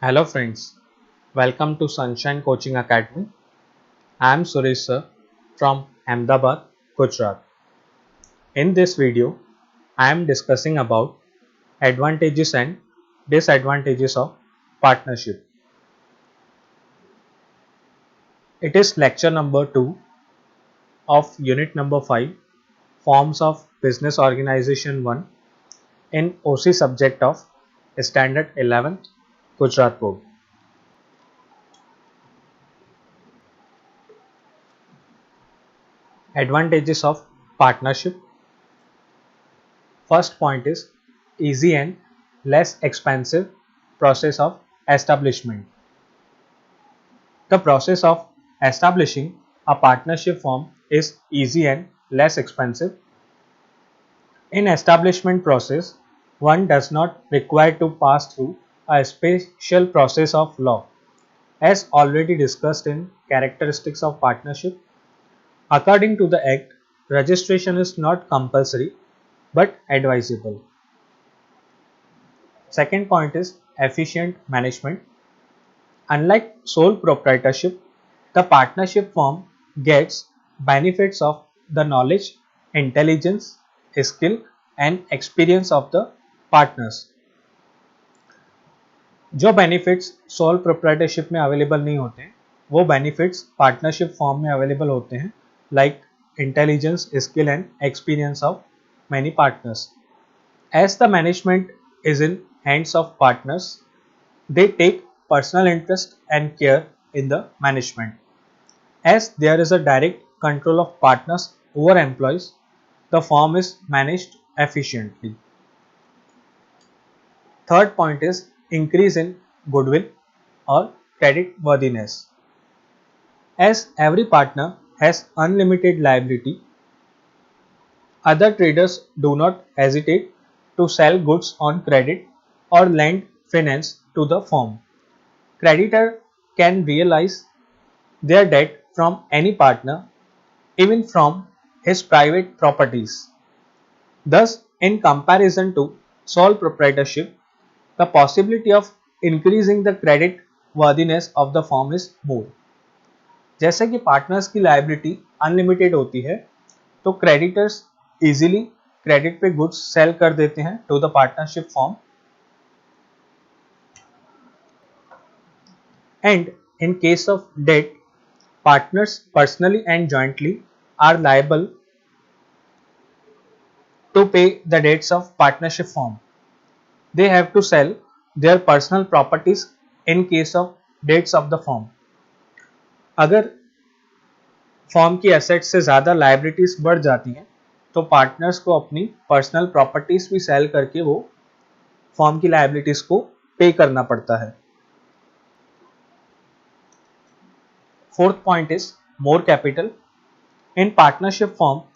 Hello friends, welcome to Sunshine Coaching Academy. I am Suresh sir from Ahmedabad, Gujarat. In this video, I am discussing about advantages and disadvantages of partnership. It is lecture number 2 of unit number 5, Forms of Business Organization 1 in OC subject of Standard 11th Gujarat Board. Advantages of partnership. First point is easy and less expensive process of establishment. The process of establishing a partnership firm is easy and less expensive. In establishment process, one does not require to pass through a special process of law. As already discussed in characteristics of partnership, according to the Act, registration is not compulsory but advisable. Second point is efficient management. Unlike sole proprietorship, the partnership firm gets benefits of the knowledge, intelligence, skill and experience of the partners. जो benefits sole proprietorship में available नहीं होते हैं वो benefits partnership form में available होते हैं like intelligence skill and experience of many partners. As the management is in hands of partners, they take personal interest and care in the management. As there is a direct control of partners over employees, the firm is managed efficiently. Third point is increase in goodwill or credit worthiness. As every partner has unlimited liability, other traders do not hesitate to sell goods on credit or lend finance to the firm. Creditor can realize their debt from any partner, even from his private properties. Thus, in comparison to sole proprietorship, the possibility of increasing the credit worthiness of the firm is more. जैसे कि partners की liability unlimited होती है तो creditors easily credit पे goods sale कर देते हैं to the partnership firm. And in case of debt, partners personally and jointly are liable to pay the debts of partnership firm. They have to sell their personal properties in case of debts of the firm. अगर form की assets से ज़्यादा liabilities बढ़ जाती हैं तो partners को अपनी पर्सनल प्रॉपर्टीज भी सेल करके वो फॉर्म की लायबिलिटीज को पे करना पड़ता है. Fourth point is more capital. In partnership firm,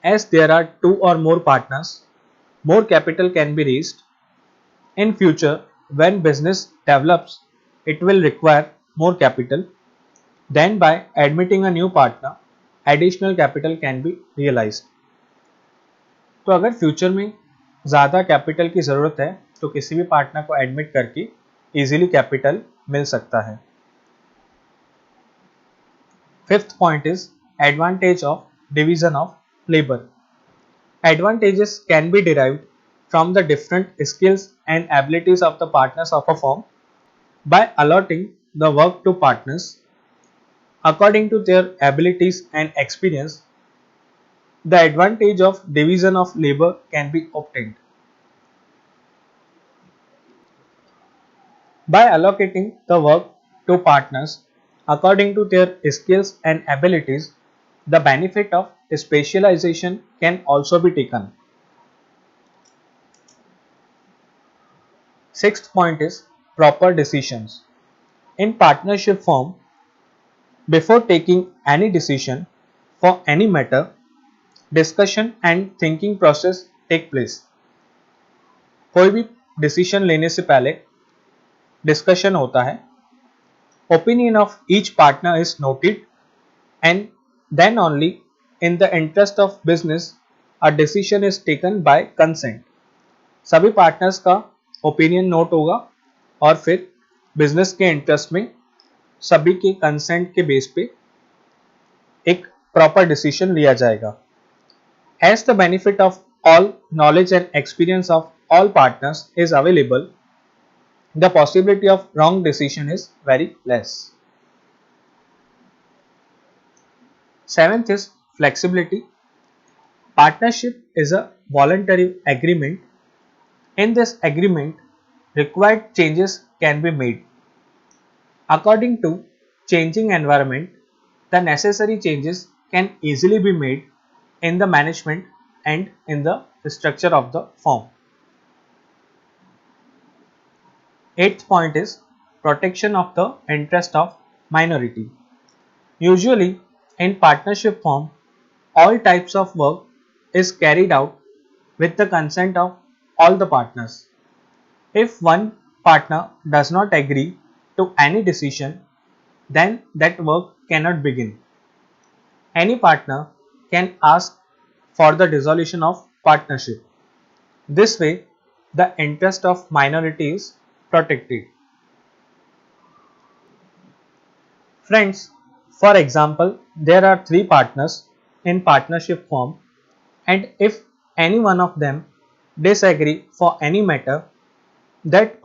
as there are two or more partners, more capital can be raised. In future, when business develops, it will require more capital. Then by admitting a new partner, additional capital can be realized. तो अगर future में ज़्यादा capital की ज़रूरत है तो किसी भी पार्टनर को एडमिट करके इजीली कैपिटल मिल सकता है. Fifth point is advantage of division of labor. Advantages can be derived from the different skills and abilities of the partners of a firm by allotting the work to partners according to their abilities and experience. The advantage of division of labor can be obtained. By allocating the work to partners according to their skills and abilities, the benefit of specialization can also be taken. Sixth point is proper decisions. In partnership firm, before taking any decision for any matter, discussion and thinking process take place. कोई भी decision लेने से पहले discussion होता है. Opinion of each partner is noted and then only in the interest of business a decision is taken by consent. सभी partners का opinion note होगा और फिर बिजनेस के इंटरेस्ट में सभी के कंसेंट के बेस पे एक प्रॉपर डिसीजन लिया जाएगा. As the benefit of all knowledge and experience of all partners is available, the possibility of wrong decision is very less. Seventh is flexibility. Partnership is a voluntary agreement. In this agreement, required changes can be made. According to changing environment, the necessary changes can easily be made in the management and in the structure of the firm. Eighth point is protection of the interest of minority. Usually in partnership firm, all types of work is carried out with the consent of all the partners. If one partner does not agree to any decision, then that work cannot begin. Any partner can ask for the dissolution of partnership. This way, the interest of minority is protected. Friends, for example, there are three partners in partnership firm, and if any one of them disagree for any matter, that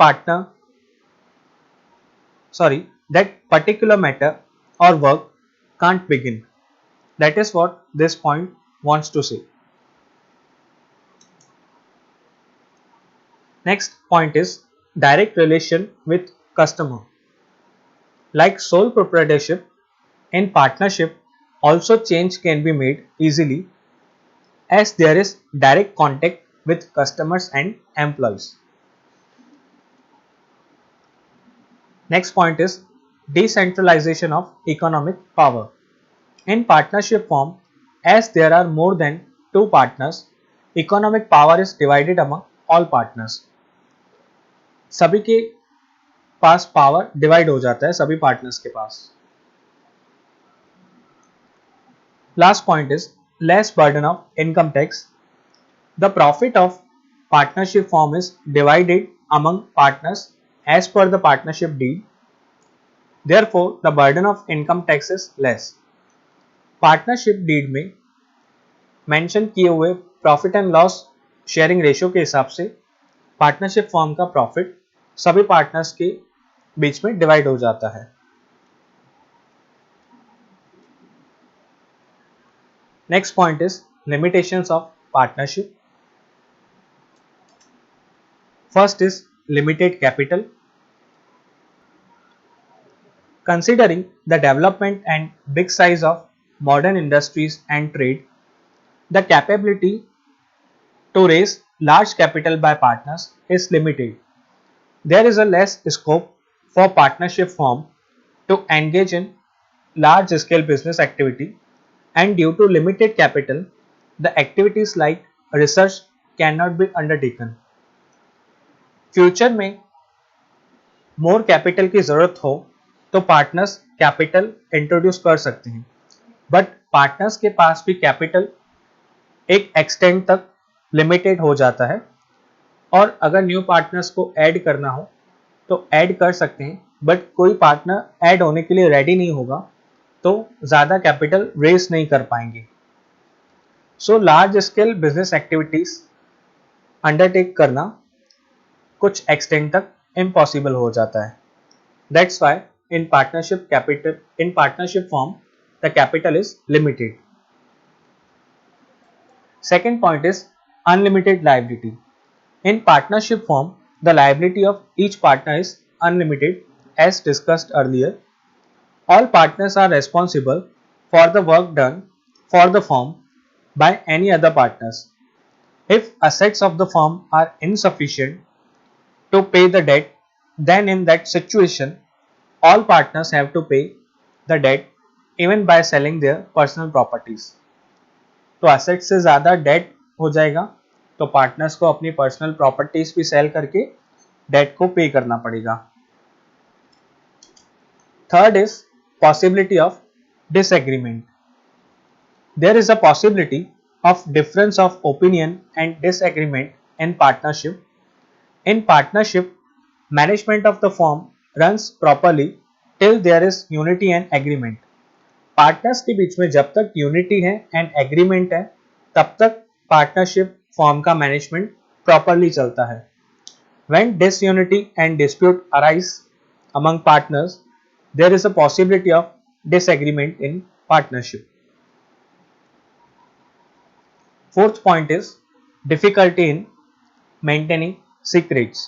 particular matter or work can't begin. That is what this point wants to say. Next point is direct relation with customer. Like sole proprietorship, in partnership also change can be made easily as there is direct contact with customers and employees. Next point is decentralization of economic power. In partnership form, as there are more than two partners, economic power is divided among all partners. सभी के पास power divide हो जाता है सभी partners के पास. Last point is less burden of income tax. The profit of partnership firm is divided among partners as per the partnership deed. Therefore, the burden of income tax is less. Partnership deed में mention किए हुए profit and loss sharing ratio के हिसाब से partnership firm का profit सभी partners के बीच में डिवाइड हो जाता है. Next point is limitations of partnership. First is limited capital. Considering the development and big size of modern industries and trade, the capability to raise large capital by partners is limited. There is a less scope for partnership firm to engage in large scale business activity, and due to limited capital, the activities like research cannot be undertaken. Future में more capital की जरूरत हो तो partners capital introduce कर सकते हैं, but partners के पास भी कैपिटल एक एक्सटेंट तक लिमिटेड हो जाता है, और अगर न्यू पार्टनर्स को ऐड करना हो तो ऐड कर सकते हैं, बट कोई पार्टनर ऐड होने के लिए रेडी नहीं होगा तो ज़्यादा कैपिटल रेज नहीं कर पाएंगे. So large scale business activities undertake करना कुछ एक्सटेंट तक इम्पॉसिबल हो जाता है. That's why in partnership firm the capital is limited. Second point is unlimited liability. In partnership firm the liability of each partner is unlimited. As discussed earlier, all partners are responsible for the work done for the firm by any other partners. If assets of the firm are insufficient to pay the debt, then in that situation all partners have to pay the debt even by selling their personal properties. तो asset से ज़्यादा debt हो जाएगा तो partners को अपनी personal properties भी sale करके डेट को पे करना पड़ेगा. Third is possibility of disagreement. There is a possibility of difference of opinion and disagreement in partnership. In partnership, management of the firm runs properly till there is unity and agreement. Partners के बीच में जब तक unity है and agreement है तब तक partnership form का मैनेजमेंट प्रॉपरली चलता है. When disunity and dispute arise among partners, there is a possibility of disagreement in partnership. Fourth point is difficulty in maintaining secrets.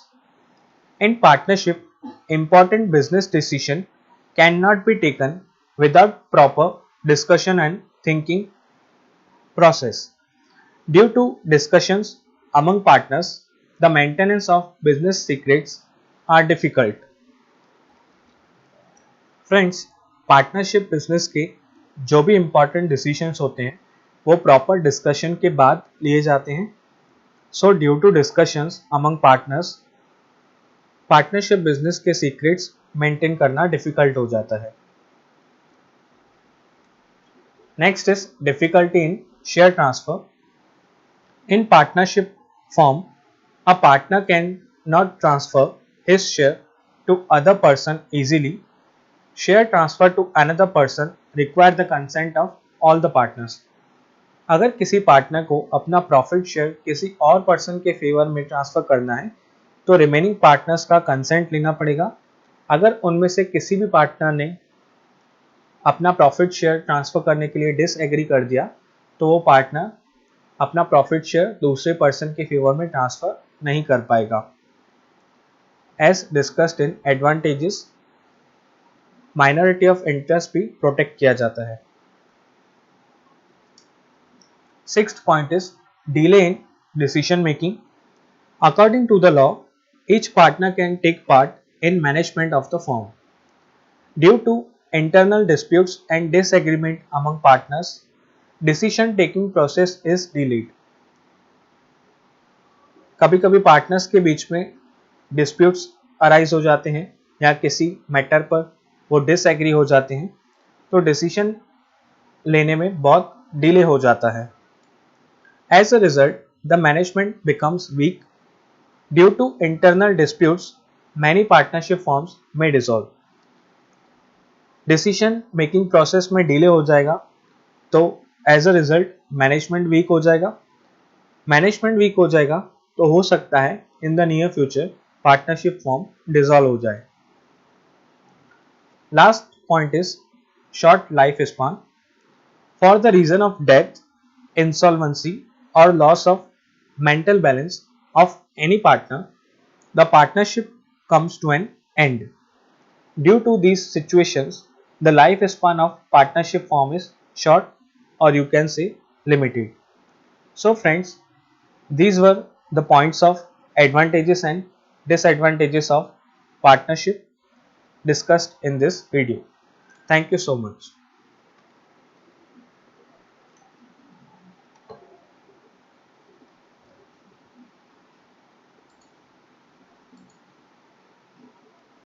In partnership, important business decision cannot be taken without proper discussion and thinking process. Due to discussions among partners, the maintenance of business secrets are difficult. Friends, partnership business के जो भी important decisions होते हैं वो proper discussion के बाद लिए जाते हैं. So due to discussions among partners, partnership business के सीक्रेट्स मेंटेन करना डिफिकल्ट हो जाता है. Next is difficulty in share transfer. In partnership firm, a partner cannot transfer his share to other person easily. Share transfer to another person require the consent of all the partners. अगर किसी partner को अपना profit share किसी और person के favour में transfer करना है तो रिमेनिंग पार्टनर्स का कंसेंट लेना पड़ेगा. अगर उनमें से किसी भी पार्टनर ने अपना प्रॉफिट शेयर ट्रांसफर करने के लिए डिसएग्री कर दिया तो वो पार्टनर अपना प्रॉफिट शेयर दूसरे पर्सन के फेवर में ट्रांसफर नहीं कर पाएगा. As discussed in advantages, minority of interest भी प्रोटेक्ट किया जाता है. Sixth point is delay in decision making. According to the law, each partner can take part in management of the firm. Due to internal disputes and disagreement among partners, decision taking process is delayed. कभी कभी partners के बीच में disputes arise हो जाते हैं या किसी मैटर पर वो डिसएग्री हो जाते हैं तो डिसीजन लेने में बहुत डिले हो जाता है. As a result, the management becomes weak. Due to internal disputes, many partnership forms में डिसॉल्व. डिसीजन मेकिंग प्रोसेस में डिले हो जाएगा तो as a result management weak हो जाएगा. मैनेजमेंट वीक हो जाएगा तो हो सकता है in the near future partnership firm dissolve हो जाए. Last point is short life span. For the reason of death, insolvency और loss of mental balance of any partner, the partnership comes to an end. Due to these situations, the lifespan of partnership form is short, or you can say limited. So friends, these were the points of advantages and disadvantages of partnership discussed in this video. Thank you so much.